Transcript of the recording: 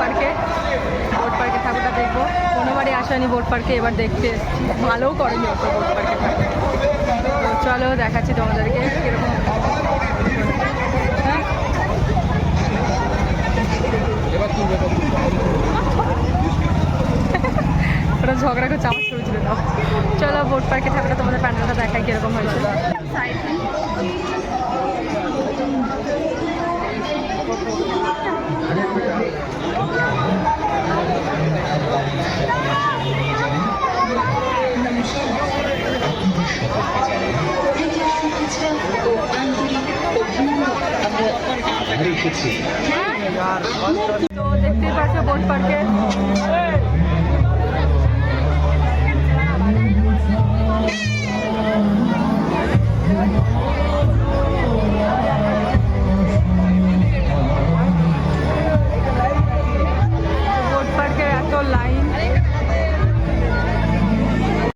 পার্কে। বোট পার্কে ঠাকুরটা দেখবো, কোনোবারই আসেনি বোট পার্কে, এবার দেখতে এসেছি। ভালোও করেনি ওটা বোট পার্কে। তো চলো দেখাচ্ছি তোমাদেরকে কীরকম। হ্যাঁ ওরা ঝগড়া করছে, আমার ছবি তুলে দাও। চলো বোট পার্কে ঠাকুরটা তোমাদের প্যান্ডেলটা দেখাই কীরকম হয়েছে। তো দেখতেই পাচ্ছ বোট পার্কে